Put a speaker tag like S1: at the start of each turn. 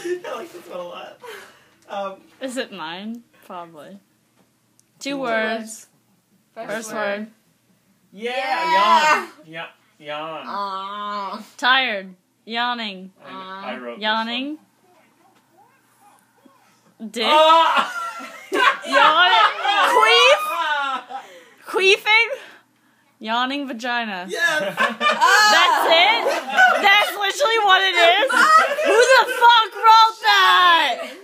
S1: I like this one a lot.
S2: Is it mine? Probably. Two words. First word.
S1: Yeah! Yawn.
S2: Tired. Yawning.
S1: I wrote
S2: Yawning. Dick.
S1: Yawn.
S2: Queef. Queefing. Yawning vagina.
S1: Yes!
S2: That's it? That's literally what it is? Who the fuck wrote that?